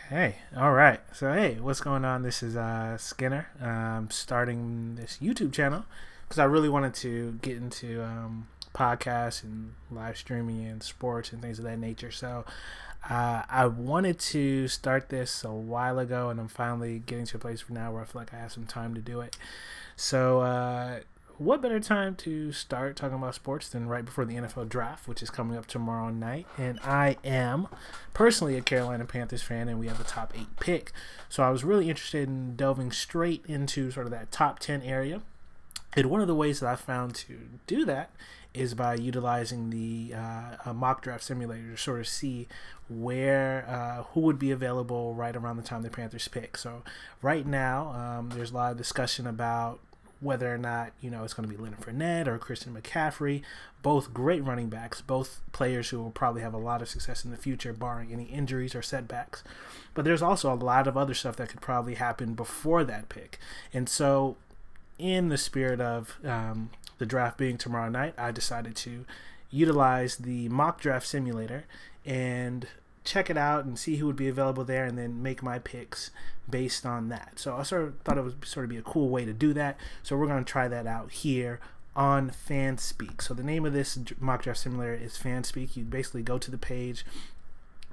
Hey, all right. So, hey, what's going on? This is Skinner. Starting this YouTube channel because I really wanted to get into podcasts and live streaming and sports and things of that nature. So, I wanted to start this a while ago, and I'm finally getting to a place now where I feel like I have some time to do it. So, what better time to start talking about sports than right before the NFL draft, which is coming up tomorrow night? And I am personally a Carolina Panthers fan, and we have a top 8 pick. So I was really interested in delving straight into sort of that top 10 area. And one of the ways that I found to do that is by utilizing the mock draft simulator to sort of see who would be available right around the time the Panthers pick. So right now, there's a lot of discussion about whether or not it's going to be Leonard Fournette or Christian McCaffrey. Both great running backs, both players who will probably have a lot of success in the future, barring any injuries or setbacks. But there's also a lot of other stuff that could probably happen before that pick. And so, in the spirit of the draft being tomorrow night, I decided to utilize the mock draft simulator and check it out and see who would be available there, and then make my picks based on that. So I sort of thought it would sort of be a cool way to do that. So we're going to try that out here on Fanspeak. So the name of this mock draft simulator is Fanspeak. You basically go to the page.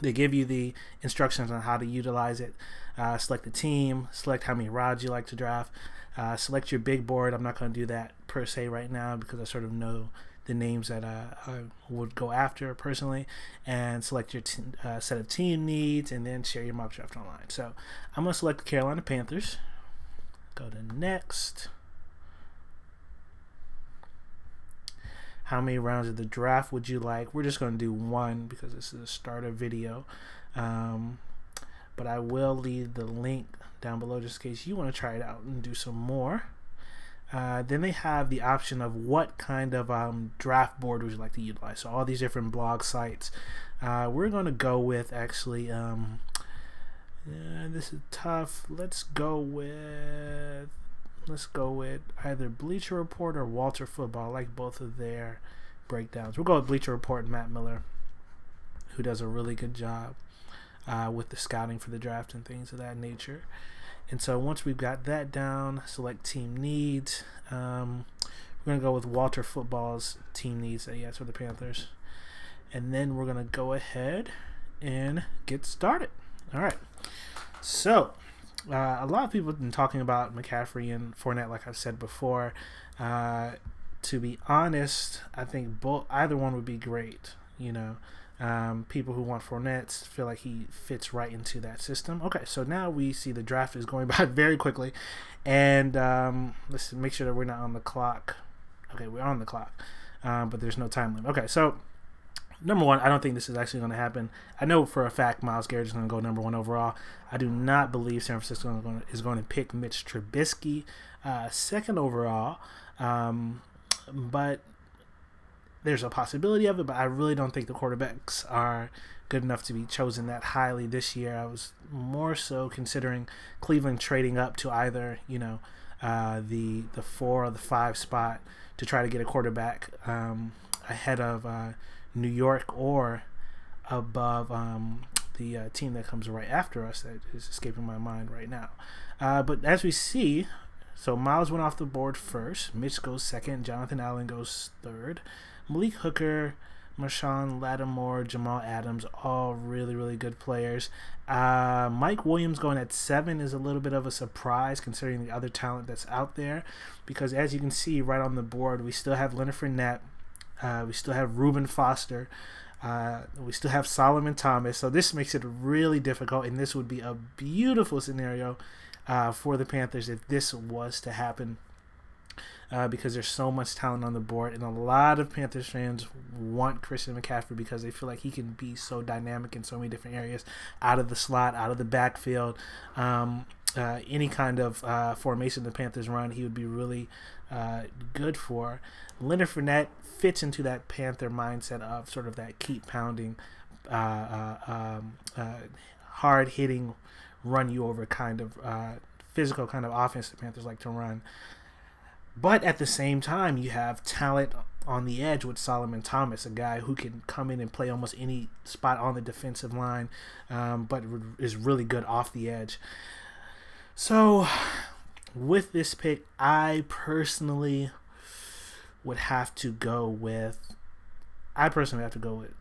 They give you the instructions on how to utilize it. Select the team, select how many rounds you like to draft, select your big board. I'm not going to do that per se right now because I sort of know the names that I would go after personally, and select your set of team needs, and then share your mock draft online. So I'm going to select the Carolina Panthers. Go to next. How many rounds of the draft would you like? We're just going to do one because this is a starter video. But I will leave the link down below just in case you want to try it out and do some more. Then they have the option of what kind of draft board would you like to utilize. So all these different blog sites. We're going to go with actually. This is tough. Let's go with either Bleacher Report or Walter Football. I like both of their breakdowns. We'll go with Bleacher Report and Matt Miller, who does a really good job with the scouting for the draft and things of that nature. And so once we've got that down, select team needs. We're going to go with Walter Football's team needs. That's for the Panthers. And then we're going to go ahead and get started. All right. So a lot of people have been talking about McCaffrey and Fournette, like I've said before. To be honest, I think either one would be great. People who want Fournette feel like he fits right into that system. Okay, so now we see the draft is going by very quickly, and let's make sure that we're not on the clock. Okay, we're on the clock, but there's no time limit. Okay, so number one, I don't think this is actually going to happen. I know for a fact Myles Garrett is going to go number one overall. I do not believe San Francisco is going to pick Mitch Trubisky second overall, but there's a possibility of it, but I really don't think the quarterbacks are good enough to be chosen that highly this year. I was more so considering Cleveland trading up to either, the 4 or the 5 spot to try to get a quarterback ahead of New York or above the team that comes right after us that is escaping my mind right now. But as we see, so Miles went off the board first. Mitch goes second. Jonathan Allen goes third. Malik Hooker, Marshawn Lattimore, Jamal Adams, all really, really good players. Mike Williams going at 7 is a little bit of a surprise considering the other talent that's out there, because as you can see right on the board, we still have Leonard Fournette, we still have Reuben Foster, we still have Solomon Thomas. So this makes it really difficult, and this would be a beautiful scenario for the Panthers if this was to happen. Because there's so much talent on the board, and a lot of Panthers fans want Christian McCaffrey because they feel like he can be so dynamic in so many different areas, out of the slot, out of the backfield, any kind of formation the Panthers run, he would be really good for. Leonard Fournette fits into that Panther mindset of sort of that keep pounding, hard hitting, run you over kind of physical kind of offense the Panthers like to run. But at the same time, you have talent on the edge with Solomon Thomas, a guy who can come in and play almost any spot on the defensive line, but is really good off the edge. So with this pick, I personally would have to go with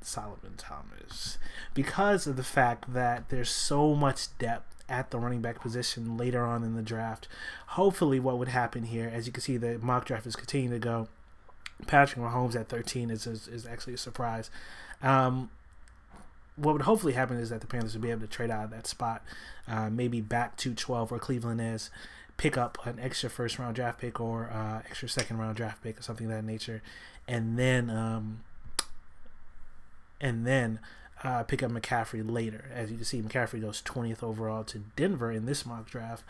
Solomon Thomas because of the fact that there's so much depth at the running back position later on in the draft. Hopefully what would happen here, as you can see, the mock draft is continuing to go. Patrick Mahomes at 13 is actually a surprise. What would hopefully happen is that the Panthers would be able to trade out of that spot, maybe back to 12 where Cleveland is, pick up an extra first-round draft pick or extra second-round draft pick or something of that nature, and then pick up McCaffrey later. As you can see, McCaffrey goes 20th overall to Denver in this mock draft,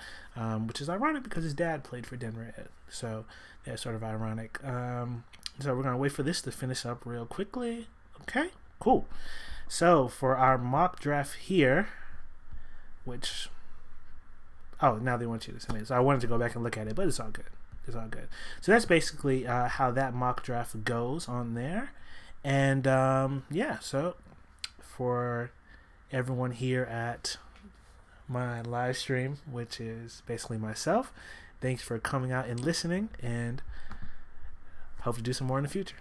which is ironic because his dad played for Denver. So that's sort of ironic. So we're going to wait for this to finish up real quickly. Okay, cool. So for our mock draft here, which... Oh, now they want you to submit it. So I wanted to go back and look at it, but it's all good. It's all good. So that's basically how that mock draft goes on there. And yeah, so for everyone here at my live stream, which is basically myself, thanks for coming out and listening, and hope to do some more in the future.